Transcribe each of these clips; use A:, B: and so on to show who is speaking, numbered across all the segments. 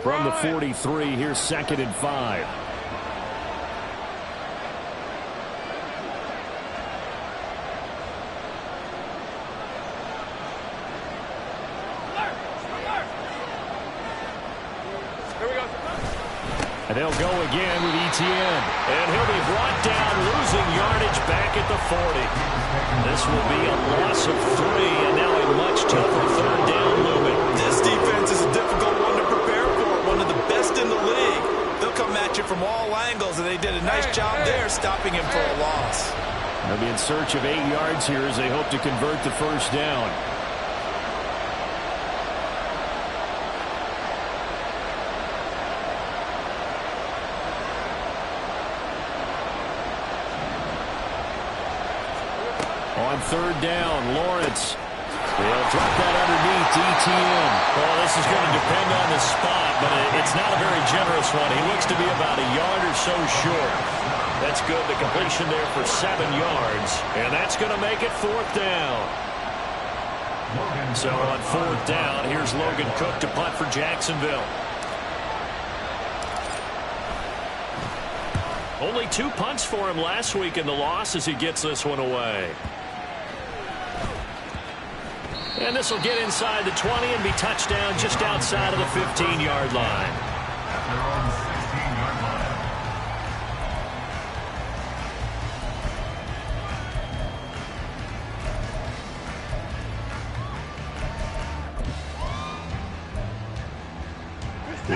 A: From the 43, here's 2nd and 5. And they'll go again with Etienne. And he'll be brought down, losing yardage back at the 40. This will be a loss of 3, and now a much tougher 3rd down looming.
B: This defense is a difficult one to prepare for, one of the best in the league. They'll come at you from all angles, and they did a nice job there stopping him for a loss.
A: They'll be in search of 8 yards here as they hope to convert the 1st down. On 3rd down, Lawrence. They'll drop that underneath to Etienne.
C: Well, this is going to depend on the spot, but it's not a very generous one. He looks to be about a yard or so short. That's good. The completion there for 7 yards, and that's going to make it 4th down. So on 4th down, here's Logan Cook to punt for Jacksonville. Only 2 punts for him last week in the loss as he gets this one away. And this will get inside the 20 and be touchdown just outside of the 15-yard line.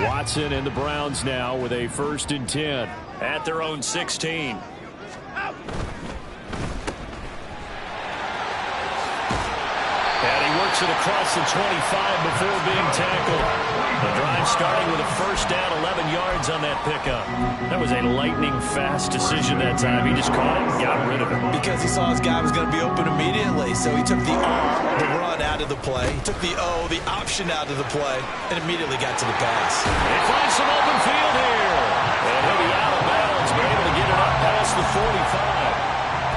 A: Watson and the Browns now with a 1st and 10
C: at their own 16.
A: And he works it across the 25 before being tackled. The drive starting with a 1st down, 11 yards on that pickup. That was a lightning-fast decision that time. He just caught it and got rid of it.
B: Because he saw his guy was going to be open immediately, so he took the R, the run, out of the play. He took the O, the option, out of the play, and immediately got to the pass.
A: They find some open field here. And he'll be out of bounds, but able to get it up past the 45.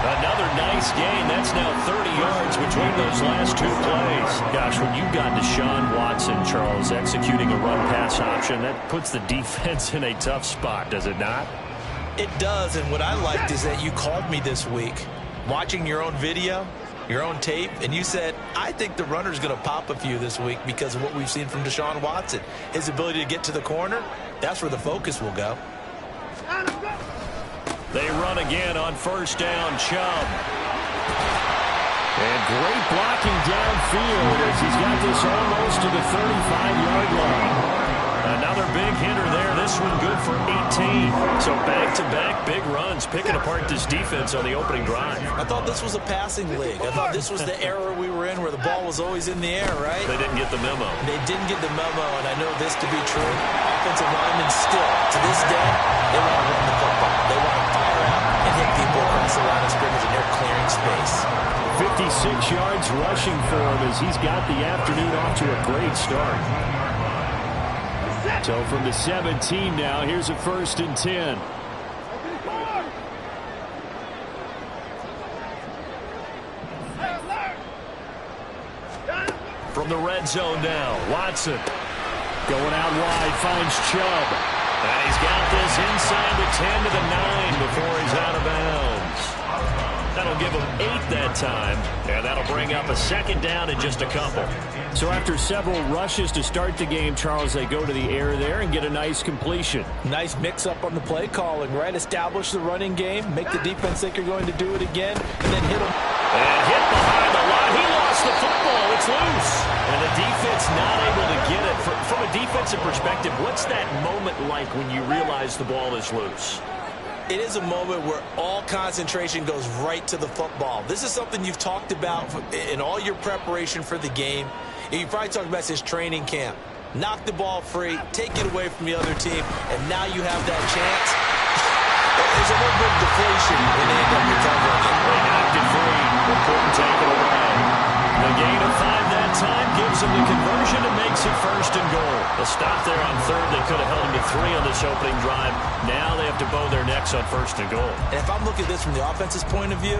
A: Another nice gain. That's now 30 yards between those last 2 plays. Gosh, when you've got Deshaun Watson, Charles, executing a run-pass option, that puts the defense in a tough spot, does it not?
B: It does, and what I liked is that you called me this week, watching your own video, your own tape, and you said, I think the runner's going to pop a few this week because of what we've seen from Deshaun Watson. His ability to get to the corner, that's where the focus will go.
A: They run again on 1st down, Chubb. And great blocking downfield as he's got this almost to the 35-yard line. Another big hitter there. This one good for 18. So back-to-back big runs, picking apart this defense on the opening drive.
B: I thought this was a passing league. I thought this was the era we were in where the ball was always in the air, right?
A: They didn't get the memo.
B: They didn't get the memo, and I know this to be true. Offensive linemen still, to this day, they want to run the football. They want to fire out and hit people across the line of scrimmage, and they're clearing space.
A: 56 yards rushing for him as he's got the afternoon off to a great start. So from the 17 now, here's a 1st and 10. From the red zone now, Watson going out wide, finds Chubb. And he's got this inside the 10 to the 9 before he's out of bounds. That'll give him 8 that time, and that'll bring up a 2nd down in just a couple. So after several rushes to start the game, Charles, they go to the air there and get a nice completion.
B: Nice mix-up on the play calling, right? Establish the running game, make the defense think you're going to do it again, and then hit them.
A: And hit behind the line. He lost the football. It's loose. And the defense not able to get it. From a defensive perspective, what's that moment like when you realize the ball is loose?
B: It is a moment where all concentration goes right to the football. This is something you've talked about in all your preparation for the game. You probably talked about this training camp. Knock the ball free, take it away from the other team, and now you have that chance. There's a little bit of deflation when they end up recovering it.
A: They knocked it free. They couldn't take it away. The gain of 5 that time gives them the conversion and makes it 1st and goal. A stop there on 3rd. They could have held them to 3 on this opening drive. Now they have to bow their necks on 1st and goal.
B: And if I'm looking at this from the offense's point of view,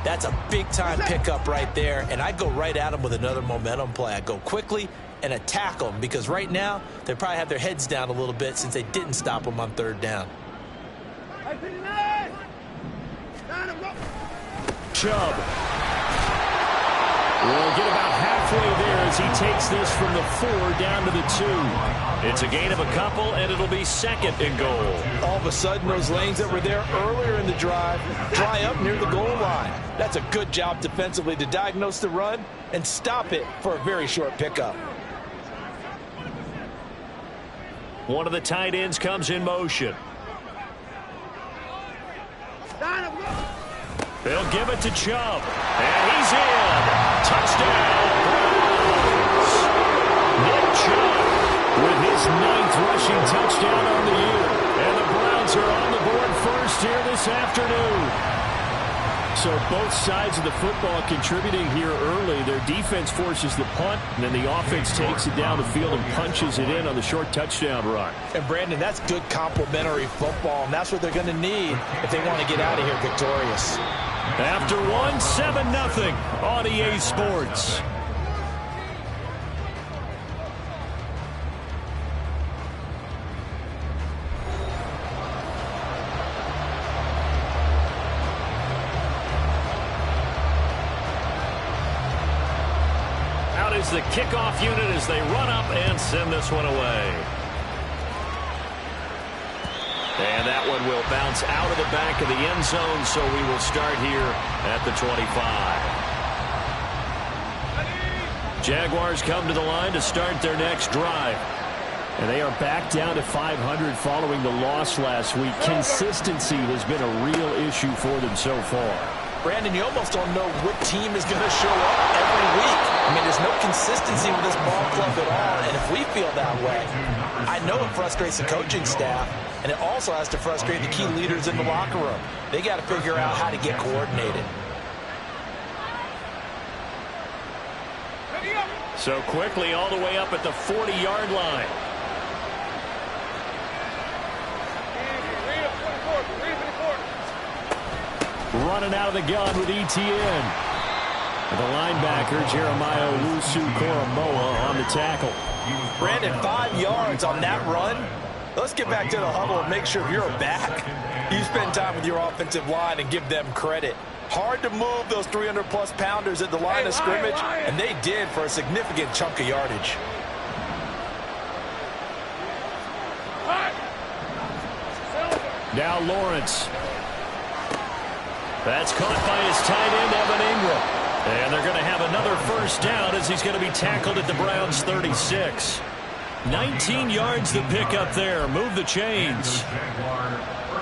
B: that's a big-time pickup right there. And I go right at them with another momentum play. I go quickly, and attack them, because right now they probably have their heads down a little bit since they didn't stop them on third down.
C: Chubb will get about halfway there as he takes this from the 4 down to the 2. It's a gain of a couple, and it'll be 2nd and goal.
B: All of a sudden, those lanes that were there earlier in the drive dry up near the goal line. That's a good job defensively to diagnose the run and stop it for a very short pickup.
C: One of the tight ends comes in motion. They'll give it to Chubb. And he's in. Touchdown, Browns. Nick Chubb with his 9th rushing touchdown on the year. And the Browns are on the board first here this afternoon. So both sides of the football contributing here early. Their defense forces the punt, and then the offense takes it down the field and punches it in on the short touchdown run.
B: And, Brandon, that's good complementary football, and that's what they're going to need if they want to get out of here victorious.
C: After 7-0 on EA Sports. Out is the kickoff unit as they run up and send this one away. And that one will bounce out of the back of the end zone, so we will start here at the 25. Jaguars come to the line to start their next drive. And they are back down to 500 following the loss last week. Consistency has been a real issue for them so far.
B: Brandon, you almost don't know what team is going to show up every week. I mean, there's no consistency with this ball club at all, and if we feel that way, I know it frustrates the coaching staff, and it also has to frustrate the key leaders in the locker room. They got to figure out how to get coordinated.
C: So quickly all the way up at the 40-yard line. Running out of the gun with ETN. The linebacker, Jeremiah Owusu-Koramoah, on the tackle.
B: Brandon, 5 yards on that run. Let's get back to the huddle and make sure you're back. You spend time with your offensive line and give them credit. Hard to move those 300-plus pounders at the line of scrimmage, and they did for a significant chunk of yardage.
C: Now Lawrence. That's caught by his tight end, Evan Ingram. And they're going to have another first down as he's going to be tackled at the Browns' 36. 19 yards to pick up there. Move the chains.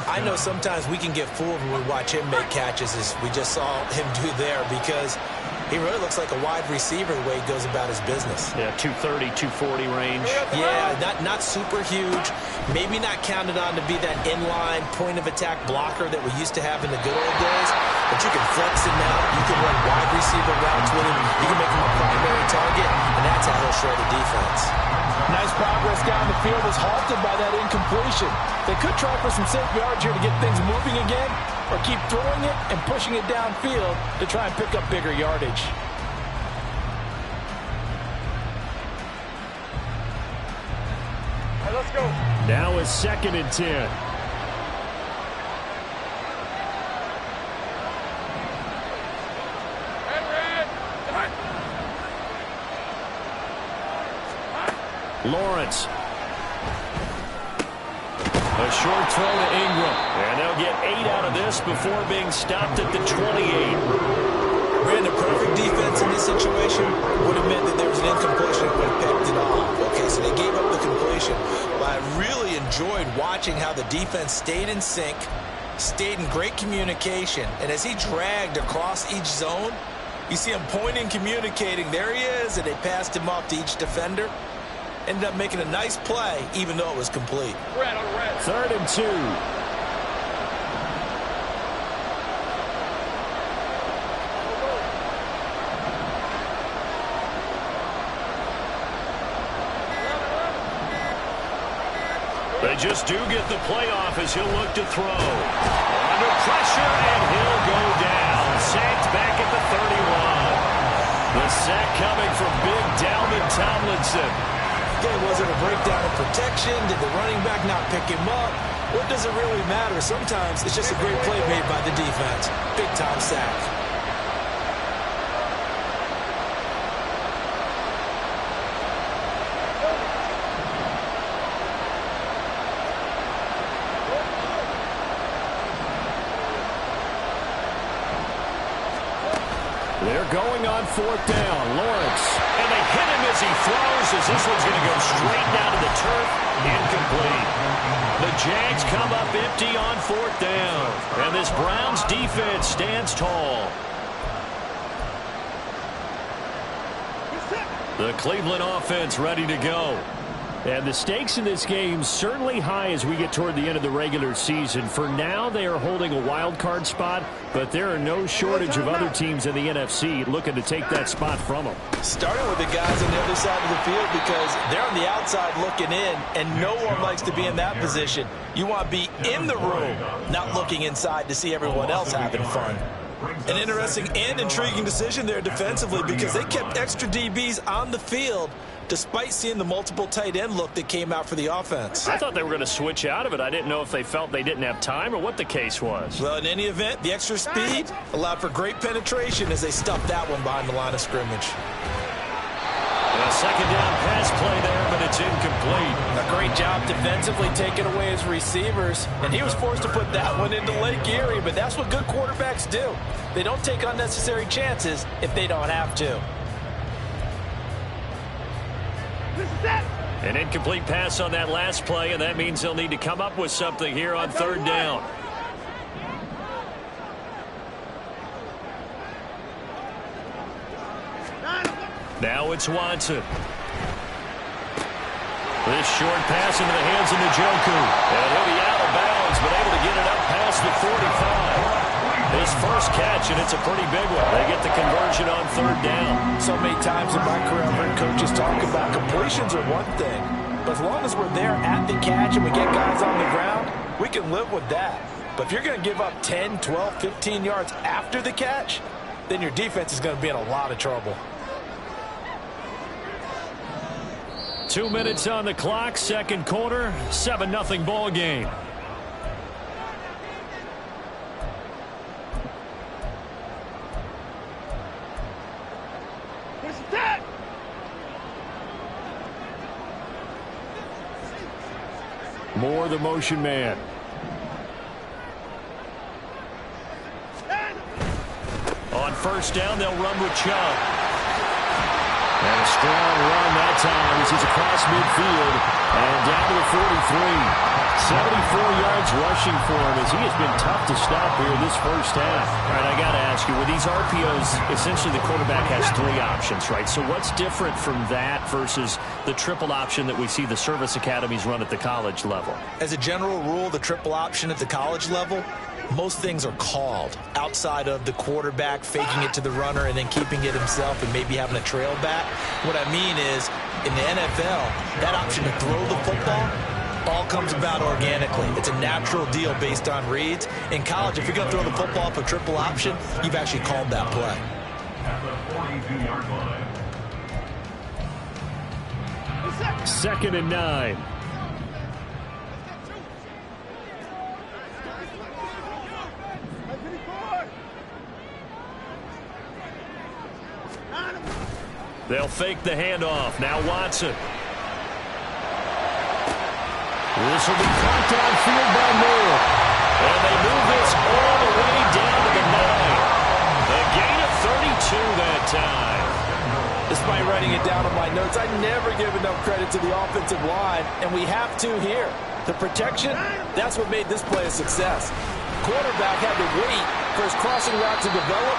B: I know sometimes we can get fooled when we watch him make catches, as we just saw him do there, because he really looks like a wide receiver the way he goes about his business.
C: Yeah, 230, 240 range.
B: Yeah, not super huge. Maybe not counted on to be that inline point-of-attack blocker that we used to have in the good old days. But you can flex him out. You can run wide receiver routes with him. You can make him a primary target, and that's how he'll show the defense. Nice progress down the field is halted by that incompletion. They could try for some safe yards here to get things moving again, or keep throwing it and pushing it downfield to try and pick up bigger yardage.
D: All right, let's go.
C: Now is 2nd and 10. Lawrence. A short throw to Ingram. And they'll get 8 out of this before being stopped at the 28.
B: Ran a perfect defense in this situation would have meant that there was an incompletion that would have picked it off. Okay, so they gave up the completion. But I really enjoyed watching how the defense stayed in sync, stayed in great communication. And as he dragged across each zone, you see him pointing, communicating. There he is, and they passed him off to each defender. Ended up making a nice play, even though it was complete.
C: 3rd and 2. They just do get the playoff as he'll look to throw. Under pressure, and he'll go down. Sacked back at the 31. The
A: The sack coming from big Dalvin Tomlinson.
B: Again, was it a breakdown in protection? Did the running back not pick him up? What does it really matter? Sometimes it's just a great play made by the defense. Big-time sack.
A: They're going on fourth down. Lawrence. And they hit him as he throws, as this one's going to go straight down to the turf. Incomplete. The Jags come up empty on fourth down. And this Browns defense stands tall. The Cleveland offense ready to go. And the stakes in this game certainly high as we get toward the end of the regular season. For now, they are holding a wild card spot, but there are no shortage of other teams in the NFC looking to take that spot from them.
B: Starting with the guys on the other side of the field because they're on the outside looking in, and no one likes to be in that position. You want to be in the room, not looking inside to see everyone else having fun. An interesting and intriguing decision there defensively because they kept extra DBs on the field despite seeing the multiple tight end look that came out for the offense.
A: I thought they were going to switch out of it. I didn't know if they felt they didn't have time or what the case was.
B: Well, in any event, the extra speed allowed for great penetration as they stuffed that one behind the line of scrimmage.
A: A second down pass play there, but it's incomplete.
B: A great job defensively taking away his receivers, and he was forced to put that one into Lake Erie, but that's what good quarterbacks do. They don't take unnecessary chances if they don't have to.
A: An incomplete pass on that last play, and that means they'll need to come up with something here on third down. Now it's Watson. This short pass into the hands of Njoku. And he'll be out of bounds, but able to get it up past the 45. His first catch, and it's a pretty big one. They get the conversion on third down.
B: So many times in my career, I've heard coaches talk about completions are one thing. But as long as we're there at the catch and we get guys on the ground, we can live with that. But if you're going to give up 10, 12, 15 yards after the catch, then your defense is going to be in a lot of trouble.
A: 2 minutes on the clock, second quarter, 7-0 ball game. Moore, the motion man. On first down, they'll run with Chubb. And a strong run that time as he's across midfield and down to the 43. 74 yards rushing for him as he has been tough to stop here this first half. All right, I got to ask you, with these RPOs, essentially the quarterback has three options, right? So what's different from that versus the triple option that we see the service academies run at the college level?
B: As a general rule, the triple option at the college level, most things are called outside of the quarterback faking it to the runner and then keeping it himself and maybe having a trail back. What I mean is, in the NFL, that option to throw the football all comes about organically. It's a natural deal based on reads. In college, if you're going to throw the football for triple option, you've actually called that play.
A: Second and 9. They'll fake the handoff. Now Watson. This will be caught downfield by Moore. And they move this all the way down to the 9. A gain of 32 that time.
B: Despite writing it down on my notes, I never give enough credit to the offensive line, and we have to here. The protection, that's what made this play a success. Quarterback had to wait for his crossing route to develop,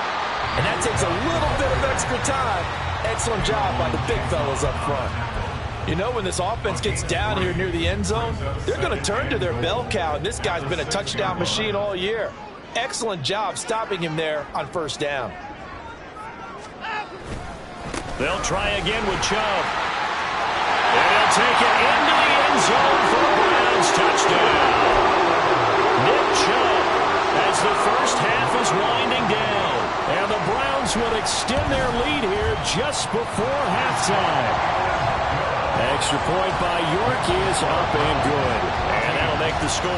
B: and that takes a little bit of extra time. Excellent job by the big fellas up front. You know, when this offense gets down here near the end zone, they're going to turn to their bell cow, and this guy's been a touchdown machine all year. Excellent job stopping him there on first down.
A: They'll try again with Chubb. And he'll take it into the end zone for a Browns touchdown. Nick Chubb as the first half is winding down. And the Browns Jags will extend their lead here just before halftime. Extra point by York is up and good. And that'll make the score 14-0.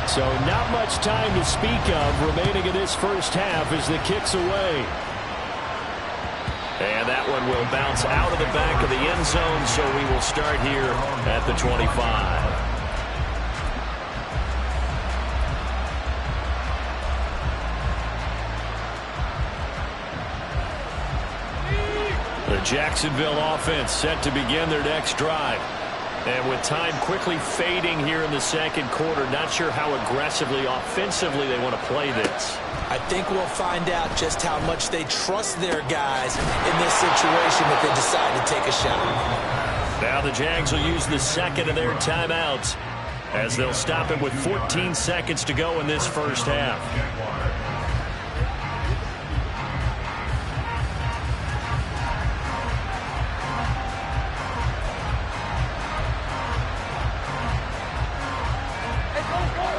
A: So not much time to speak of remaining in this first half as the kick's away. And that one will bounce out of the back of the end zone, so we will start here at the 25. The Jacksonville offense set to begin their next drive. And with time quickly fading here in the second quarter, not sure how aggressively, offensively they want to play this.
B: I think we'll find out just how much they trust their guys in this situation if they decide to take a shot.
A: Now the Jags will use the second of their timeouts as they'll stop it with 14 seconds to go in this first half.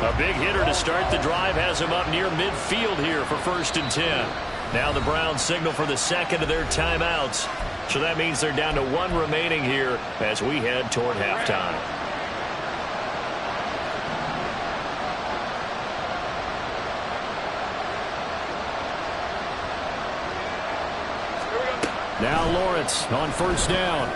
A: A big hitter to start the drive has him up near midfield here for 1st and 10. Now the Browns signal for the second of their timeouts. So that means they're down to one remaining here as we head toward halftime. Now Lawrence on 1st down.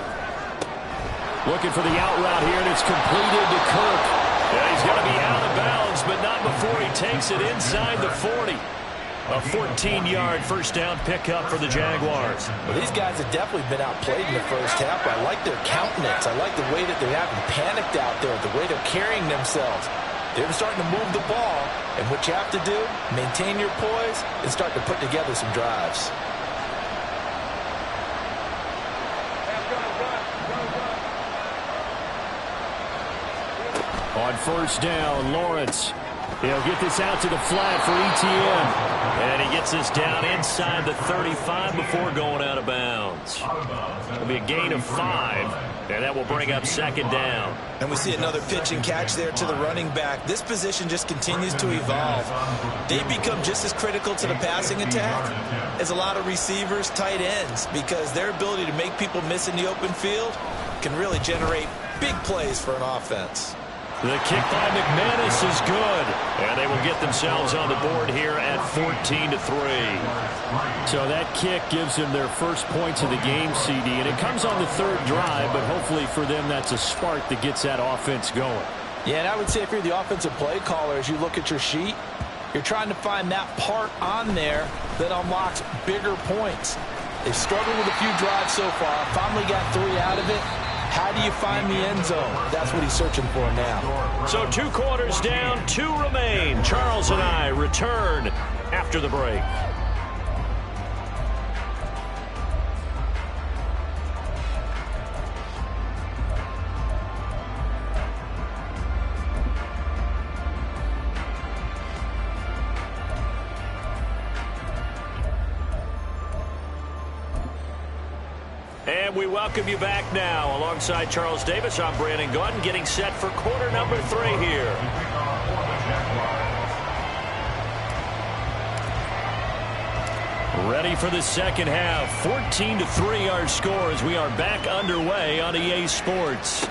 A: Looking for the out route here, and it's completed to Kirk. Yeah, he's going to be out of bounds, but not before he takes it inside the 40. A 14-yard first down pickup for the Jaguars.
B: Well, these guys have definitely been outplayed in the first half, but I like their countenance. I like the way that they're having panicked out there, the way they're carrying themselves. They're starting to move the ball, and what you have to do, maintain your poise and start to put together some drives.
A: On 1st down, Lawrence. He'll get this out to the flat for ETN. And he gets this down inside the 35 before going out of bounds. It'll be a gain of 5, and that will bring up 2nd down.
B: And we see another pitch and catch there to the running back. This position just continues to evolve. They become just as critical to the passing attack as a lot of receivers, tight ends, because their ability to make people miss in the open field can really generate big plays for an offense.
A: The kick by McManus is good, and they will get themselves on the board here at 14-3. So that kick gives them their first points of the game, CD, and it comes on the 3rd drive, but hopefully for them that's a spark that gets that offense going.
B: Yeah, and I would say if you're the offensive play caller, as you look at your sheet, you're trying to find that part on there that unlocks bigger points. They've struggled with a few drives so far, finally got 3 out of it. How do you find the end zone? That's what he's searching for now.
A: So 2 quarters down, 2 remain. Charles and I return after the break. And we welcome you back now. Alongside Charles Davis, I'm Brandon Gaudin, getting set for quarter number 3 here. Ready for the second half. 14-3 our score as we are back underway on EA Sports.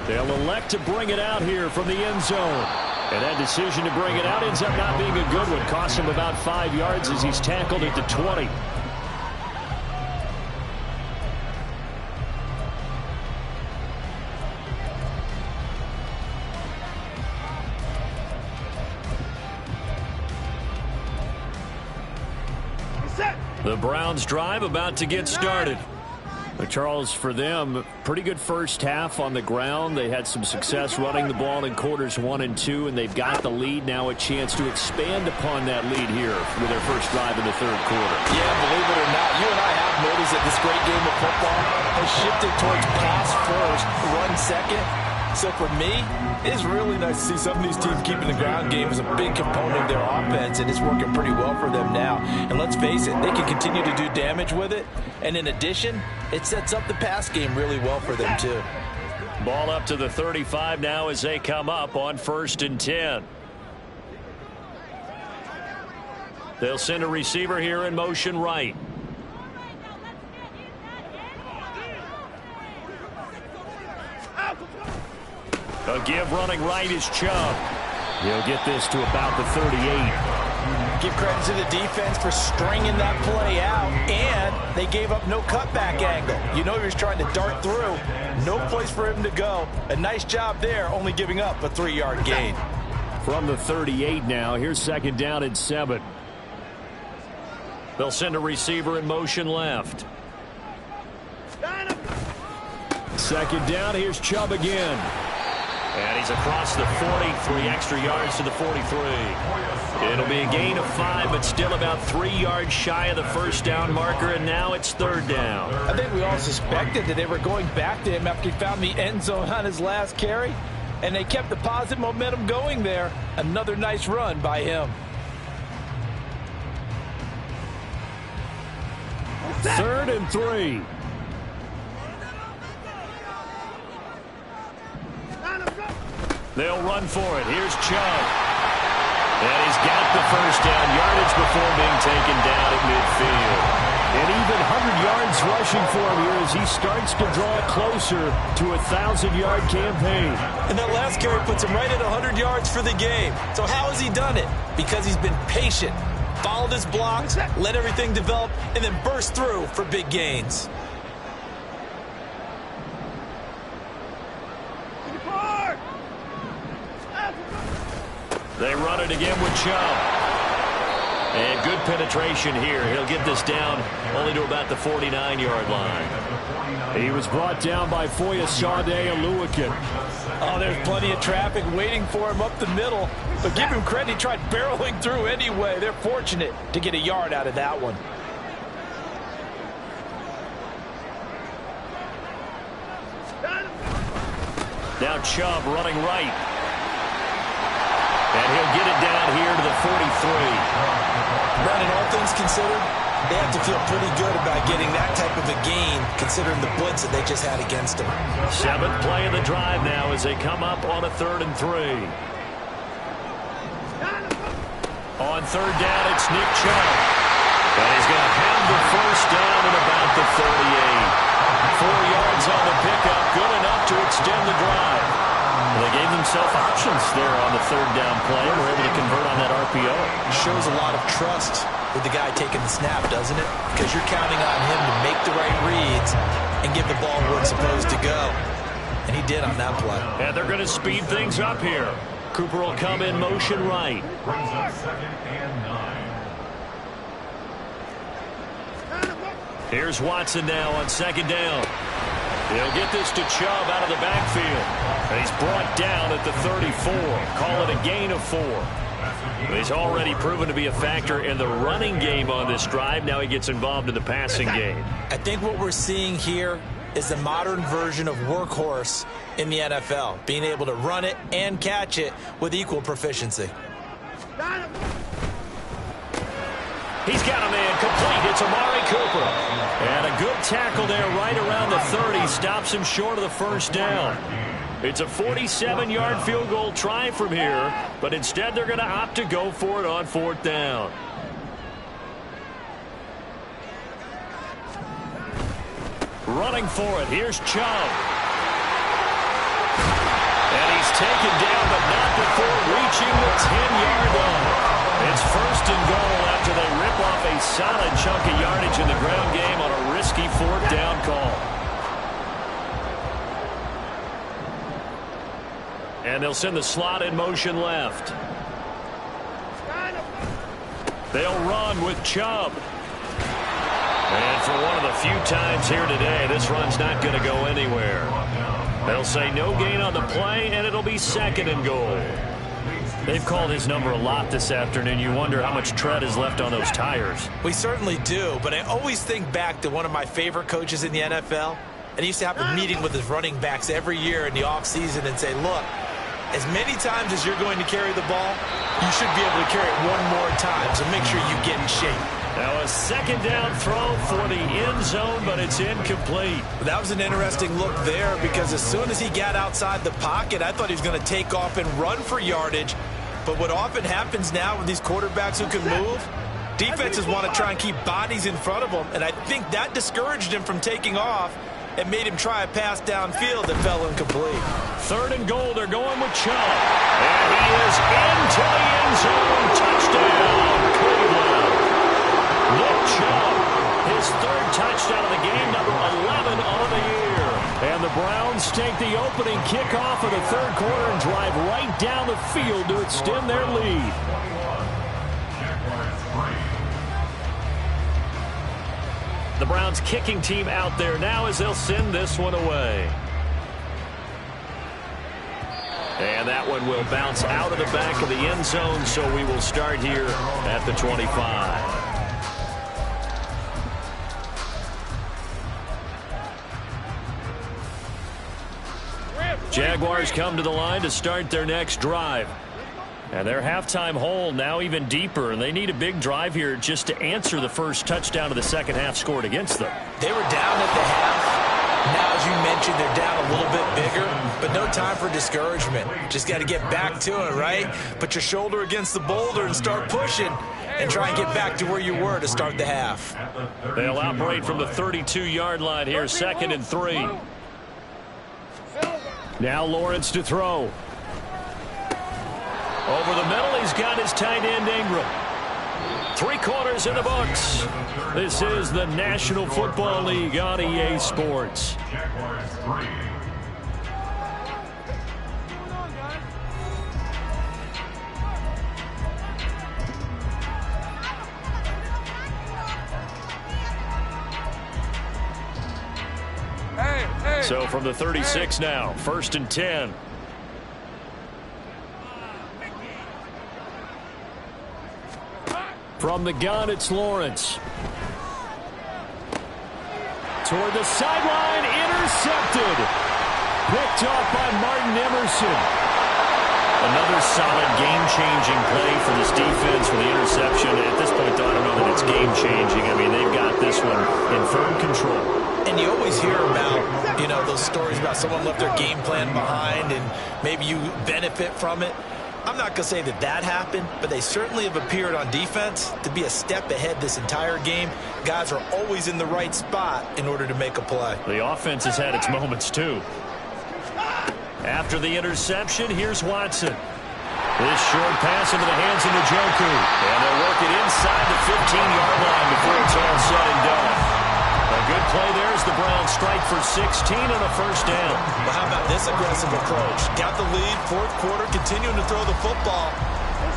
A: They'll elect to bring it out here from the end zone. And that decision to bring it out ends up not being a good one. Cost him about 5 yards as he's tackled at the 20. The Browns drive about to get started. Charles, for them, pretty good first half on the ground. They had some success running the ball in quarters 1 and 2, and they've got the lead. Now a chance to expand upon that lead here with their first drive in the 3rd quarter.
B: Yeah, believe it or not, you and I have noticed that this great game of football has shifted towards pass first, run second. So for me, it's really nice to see some of these teams keeping the ground game as a big component of their offense, and it's working pretty well for them now. And let's face it, they can continue to do damage with it. And in addition, it sets up the pass game really well for them too.
A: Ball up to the 35 now as they come up on 1st and 10.
C: They'll send a receiver here in motion right. A give running right is Chubb. He'll get this to about the 38.
B: Give credit to the defense for stringing that play out, and they gave up no cutback angle. You know he was trying to dart through. No place for him to go. A nice job there, only giving up a 3-yard gain.
C: From the 38 now, here's second down and 7. They'll send a receiver in motion left. Second down, here's Chubb again. And he's across the 40, 3 extra yards to the 43. It'll be a gain of 5, but still about 3 yards shy of the first down marker, and now it's third down.
B: I think we all suspected that they were going back to him after he found the end zone on his last carry, and they kept the positive momentum going there. Another nice run by him.
C: Third and 3. They'll run for it. Here's Chubb. And he's got the first down yardage before being taken down at midfield. And even 100 yards rushing for him here as he starts to draw closer to a 1,000-yard campaign.
B: And that last carry puts him right at 100 yards for the game. So how has he done it? Because he's been patient, followed his blocks, let everything develop, and then burst through for big gains.
C: They run it again with Chubb. And good penetration here. He'll get this down only to about the 49-yard line. He was brought down by Foyesade Oluwakin.
B: Oh, there's plenty of traffic waiting for him up the middle. But give him credit, he tried barreling through anyway. They're fortunate to get a yard out of that one.
C: Now Chubb running right. And he'll get it down here to the 43.
B: Brandon, all things considered, they have to feel pretty good about getting that type of a gain, considering the blitz that they just had against them.
C: 7th play of the drive now as they come up on a 3rd and 3. On 3rd down, it's Nick Chubb. And he's going to have the first down at about the 38. 4 yards on the pickup, good enough to extend the drive. They gave themselves options there on the 3rd down play and were able to convert on that RPO.
B: Shows a lot of trust with the guy taking the snap, doesn't it? Because you're counting on him to make the right reads and give the ball where it's supposed to go. And he did on that play.
C: And they're going to speed things up here. Cooper will come in motion right. Here's Watson now on 2nd down. He'll get this to Chubb out of the backfield. And he's brought down at the 34. Call it a gain of 4. He's already proven to be a factor in the running game on this drive. Now he gets involved in the passing game.
B: I think what we're seeing here is the modern version of workhorse in the NFL, being able to run it and catch it with equal proficiency.
C: He's got a man complete. It's Amari Cooper. And a good tackle there right around the 30. Stops him short of the first down. It's a 47-yard field goal try from here, but instead they're going to opt to go for it on 4th down. Running for it. Here's Chubb. And he's taken down, but not before reaching the 10-yard line. It's 1st and goal after they rip off a solid chunk of yardage in the ground game on a risky 4th down call. And they'll send the slot in motion left. They'll run with Chubb. And for one of the few times here today, this run's not going to go anywhere. They'll say no gain on the play, and it'll be 2nd and goal. They've called his number a lot this afternoon. You wonder how much tread is left on those tires.
B: We certainly do, but I always think back to one of my favorite coaches in the NFL. And he used to have a meeting with his running backs every year in the offseason and say, look, as many times as you're going to carry the ball, you should be able to carry it one more time, so make sure you get in shape.
C: Now a 2nd down throw for the end zone, but it's incomplete.
B: That was an interesting look there because as soon as he got outside the pocket, I thought he was going to take off and run for yardage. But what often happens now with these quarterbacks who can move, Defenses want to try and keep bodies in front of them, and I think that discouraged him from taking off and made him try a pass downfield that fell incomplete.
C: 3rd and goal, they're going with Chubb. And he is into the end zone. Touchdown, Cleveland. Nick Chubb, his 3rd touchdown of the game, number 11 on the year. And the Browns take the opening kickoff of the 3rd quarter and drive right down the field to extend their lead. The Browns kicking team out there now as they'll send this one away. And that one will bounce out of the back of the end zone, so we will start here at the 25. Jaguars come to the line to start their next drive. And their halftime hole now even deeper, and they need a big drive here just to answer the first touchdown of the second half scored against them.
B: They were down at the half. Now, as you mentioned, they're down a little bit bigger, but no time for discouragement. Just got to get back to it, right? Put your shoulder against the boulder and start pushing and try and get back to where you were to start the half.
C: They'll operate from the 32-yard line here, 2nd and 3. Now Lawrence to throw. Over the middle, he's got his tight end Ingram. 3 quarters in the books. This is the National Football League on EA Sports. So from the 36 now, 1st and 10. From the gun, it's Lawrence. Toward the sideline, intercepted. Picked off by Martin Emerson. Another solid game-changing play for this defense for the interception. At this point, though, I don't know that it's game-changing. I mean, they've got this one in firm control.
B: And you always hear about, you know, those stories about someone left their game plan behind and maybe you benefit from it. I'm not going to say that that happened, but they certainly have appeared on defense to be a step ahead this entire game. Guys are always in the right spot in order to make a play.
C: The offense has had its moments, too. After the interception, here's Watson. This short pass into the hands of Njoku. And they'll work it inside the 15-yard line before it's all said and done. A good play there as the Browns strike for 16 and a first down.
B: Well, how about this aggressive approach? Got the lead, 4th quarter, continuing to throw the football.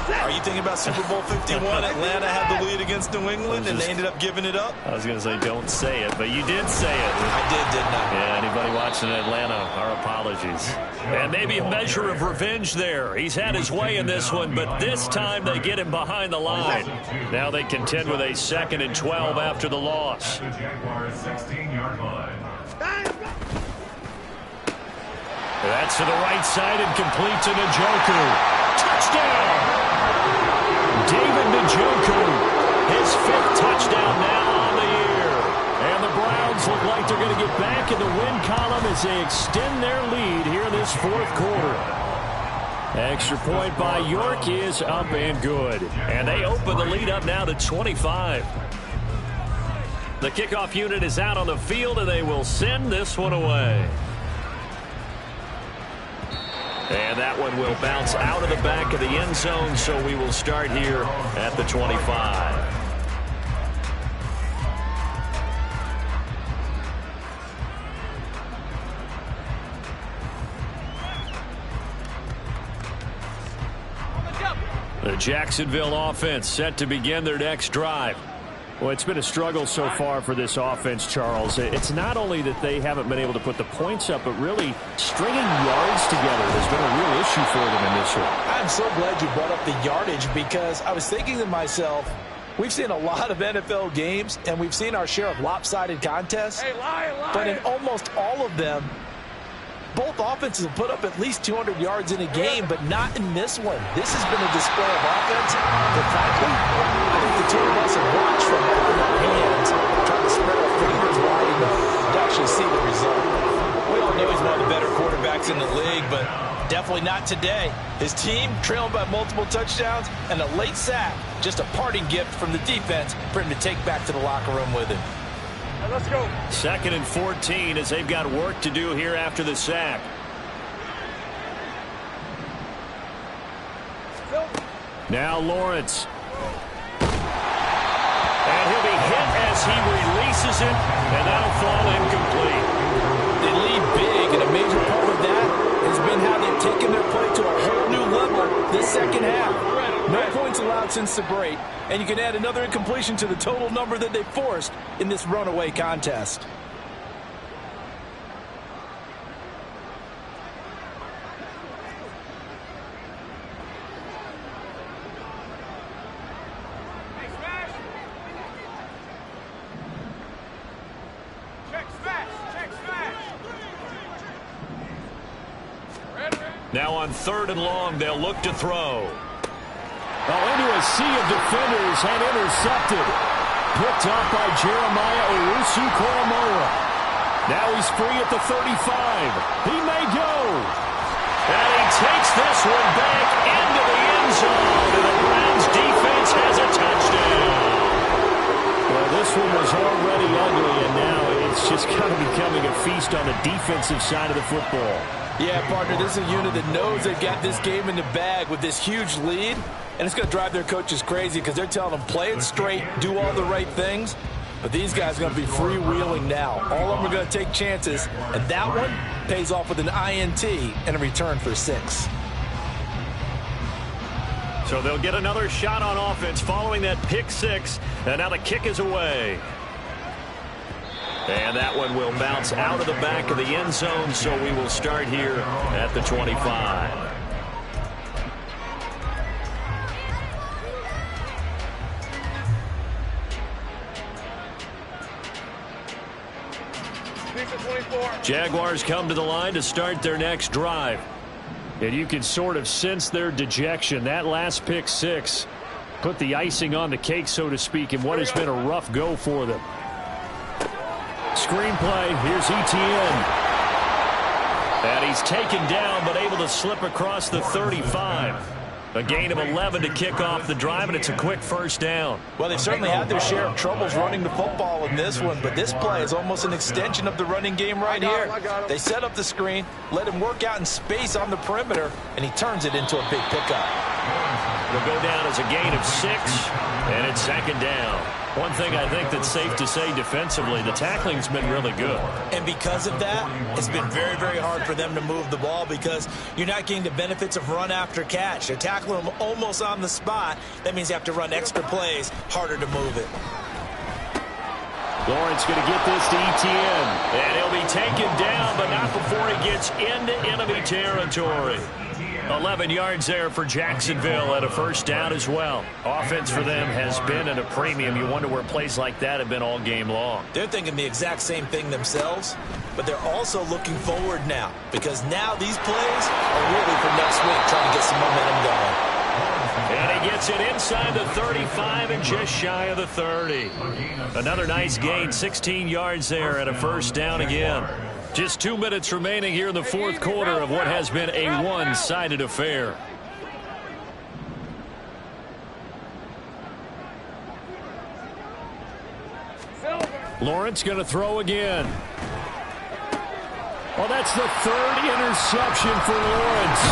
B: Are you thinking about Super Bowl 51? Atlanta had the lead against New England, and they ended up giving it up?
C: I was going to say, don't say it, but you did say it.
B: I did, didn't I?
C: Yeah, anybody watching Atlanta, our apologies. And maybe a measure of revenge there. He's had his way in this one, but this time they get him behind the line. Now they contend with a 2nd and 12 after the loss. That's to the right side and complete to Njoku. Touchdown! David Njoku, his 5th touchdown now on the year. And the Browns look like they're going to get back in the win column as they extend their lead here in this 4th quarter. Extra point by York is up and good. And they open the lead up now to 25. The kickoff unit is out on the field, and they will send this one away. And that one will bounce out of the back of the end zone, so we will start here at the 25. The Jacksonville offense set to begin their next drive. Well, it's been a struggle so far for this offense, Charles. It's not only that they haven't been able to put the points up, but really stringing yards together has been a real issue for them in this one.
B: I'm so glad you brought up the yardage because I was thinking to myself, we've seen a lot of NFL games, and we've seen our share of lopsided contests. But in almost all of them, both offenses will put up at least 200 yards in a game, but not in this one. This has been a display of offense. But frankly, I think the two of us have watched from opening our hands, trying to spread our fingers wide enough to actually see the result. We all know he's one of the better quarterbacks in the league, but Definitely not today. His team trailed by multiple touchdowns and a late sack. Just a parting gift from the defense for him to take back to the locker room with him.
D: Let's go.
C: 2nd and 14 as they've got work to do here after the sack. Now Lawrence. And he'll be hit as he releases it, and that'll fall incomplete.
B: They lead big, and a major part of that has been how they've taken their play to a whole new level this second half. No points allowed since the break, and you can add another incompletion to the total number that they forced in this runaway contest.
C: Now on 3rd and long, they'll look to throw.
A: Into a sea of defenders and intercepted. Picked up by Jeremiah Owusu-Koramoah. Now he's free at the 35. He may go.
C: And he takes this one back into the end zone. And the Browns defense has a touchdown.
A: Well, this one was already ugly, and now it's just kind of becoming a feast on the defensive side of the football.
B: Yeah, partner, this is a unit that knows they've got this game in the bag with this huge lead, and it's going to drive their coaches crazy because they're telling them play it straight, do all the right things, but these guys are going to be freewheeling now. All of them are going to take chances, and that one pays off with an INT and a return for 6.
C: So they'll get another shot on offense following that pick 6, and now the kick is away. And that one will bounce out of the back of the end zone, so we will start here at the 25. Jaguars come to the line to start their next drive.
A: And you can sort of sense their dejection. That last pick 6 put the icing on the cake, so to speak, in what has been a rough go for them. Screenplay, here's Etienne.
C: And he's taken down, but able to slip across the 35. A gain of 11 to kick off the drive, and it's a quick first down.
B: Well, they've certainly had their share of troubles running the football in this one, but this play is almost an extension of the running game right here. They set up the screen, let him work out in space on the perimeter, and he turns it into a big pickup.
C: It'll go down as a gain of 6, and it's 2nd down. One thing I think that's safe to say defensively, the tackling's been really good.
B: And because of that, it's been very, very hard for them to move the ball because you're not getting the benefits of run after catch. They're tackling them almost on the spot. That means you have to run extra plays, harder to move it.
A: Lawrence going to get this to Etienne.
C: And he'll be taken down, but not before he gets into enemy territory. 11 yards there for Jacksonville and a first down as well. Offense for them has been at a premium. You wonder where plays like that have been all game long.
B: They're thinking the exact same thing themselves, but they're also looking forward now because now these plays are really for next week, trying to get some momentum going.
C: And he gets it inside the 35 and just shy of the 30. Another nice gain, 16 yards there and a first down again. Just 2 minutes remaining here in the fourth quarter of what has been a one-sided affair.
A: Lawrence going to throw again. Well, that's the 3rd interception for Lawrence.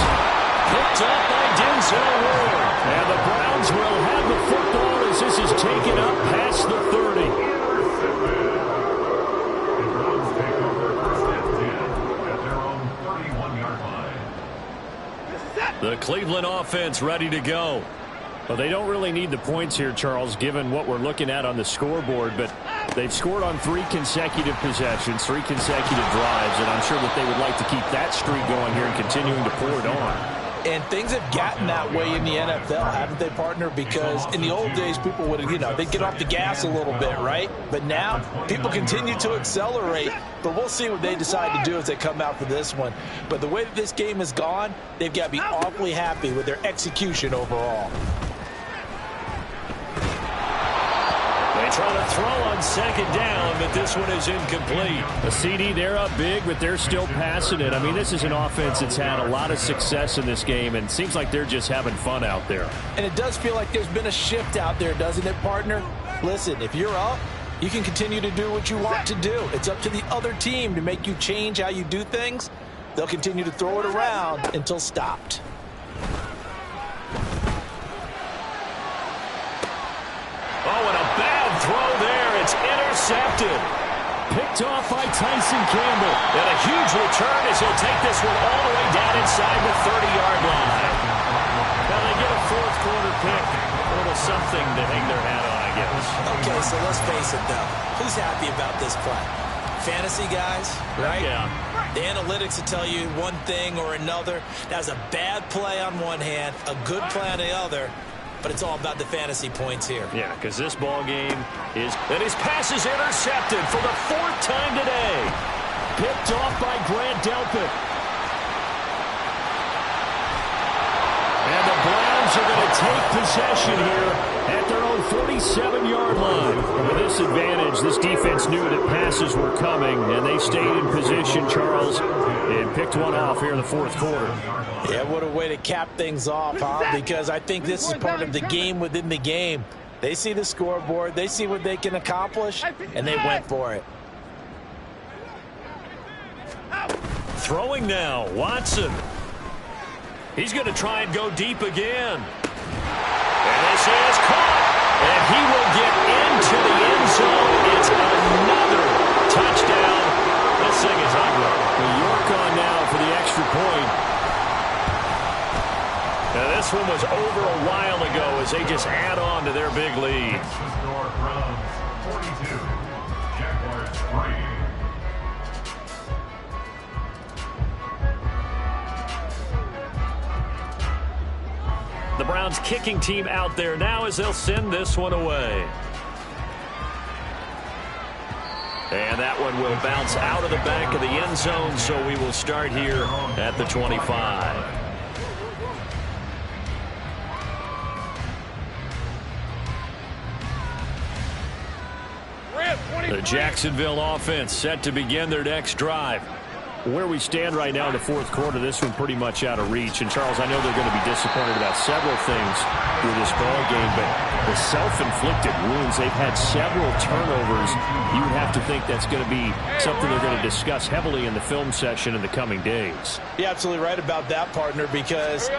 C: Picked up by Denzel Ward.
A: And the Browns will have the football as this is taken up past the 30.
C: The Cleveland offense ready to go.
A: Well, they don't really need the points here, Charles, given what we're looking at on the scoreboard, but they've scored on 3 consecutive possessions, 3 consecutive drives, and I'm sure that they would like to keep that streak going here and continuing to pour it on.
B: And things have gotten that way in the NFL, haven't they, partner? Because in the old days, people would, they'd get off the gas a little bit, right? But now, people continue to accelerate. But we'll see what they decide to do as they come out for this one. But the way that this game has gone, they've got to be awfully happy with their execution overall.
A: They try to throw on second down, but this one is incomplete.
C: A CD, they're up big, but they're still passing it. I mean, this is an offense that's had a lot of success in this game, and it seems like they're just having fun out there.
B: And it does feel like there's been a shift out there, doesn't it, partner? Listen, if you're up, you can continue to do what you want to do. It's up to the other team to make you change how you do things. They'll continue to throw it around until stopped.
A: Oh, and a bad throw there. It's intercepted.
C: Picked off by Tyson Campbell.
A: And a huge return as he'll take this one all the way down inside the 30-yard line. Now they get a fourth quarter pick. A little something to hang their hat on, I guess.
B: Okay, so let's face it, though. Who's happy about this play? Fantasy guys, right?
A: Yeah.
B: The analytics will tell you one thing or another. That's a bad play on one hand, a good play on the other. But it's all about the fantasy points here.
A: Yeah, because this ball game is... And his pass is intercepted for the fourth time today.
C: Picked off by Grant Delpit. And the Browns are going to take possession here at their own 47-yard line. With this advantage, this defense knew that passes were coming, and they stayed in position, Charles, and picked one off here in the fourth quarter.
B: Yeah, what a way to cap things off, huh? Because I think this is part of the game within the game. They see the scoreboard, they see what they can accomplish, and they went for it.
A: Throwing now, Watson. He's going to try and go deep again. And this is caught. And he will get into the end zone. It's another touchdown. This thing is ugly.
C: New York on now for the extra point.
A: Now this one was over a while ago as they just add on to their big lead. The Browns kicking team out there now as they'll send this one away. And that one will bounce out of the back of the end zone, so we will start here at the 25. The Jacksonville offense set to begin their next drive.
C: Where we stand right now in the fourth quarter, this one pretty much out of reach. And, Charles, I know they're going to be disappointed about several things through this ball game, but the self-inflicted wounds, they've had several turnovers. You would have to think that's going to be something they're going to discuss heavily in the film session in the coming days.
B: You're absolutely right about that, partner, because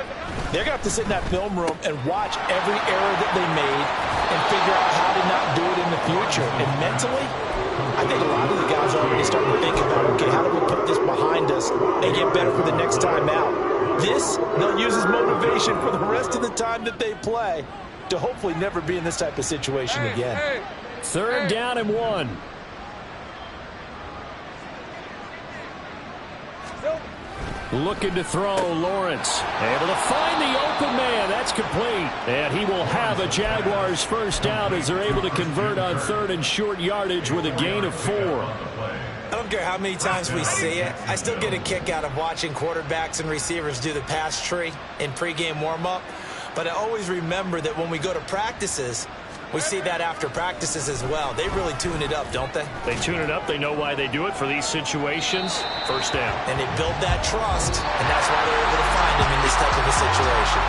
B: they're going to have to sit in that film room and watch every error that they made and figure out how to not do it in the future. And mentally, I think a lot of the guys are already starting to think about, okay, how do we put this behind us and get better for the next time out? This, they'll use as motivation for the rest of the time that they play to hopefully never be in this type of situation again.
C: Third down and 1. Looking to throw, Lawrence. Able to find the open man. That's complete. And he will have a Jaguars first down as they're able to convert on third and short yardage with a gain of 4.
B: I don't care how many times we see it. I still get a kick out of watching quarterbacks and receivers do the pass tree in pregame warm-up. But I always remember that when we go to practices, we see that after practices as well. They really tune it up, don't they?
A: They tune it up. They know why they do it for these situations. First down.
B: And they build that trust, and that's why they're able to find him in this type of a situation.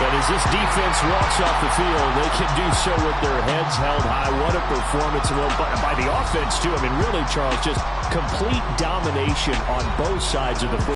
C: But as this defense walks off the field, they can do so with their heads held high. What a performance. And by the offense, too. I mean, really, Charles, just complete domination on both sides of the football.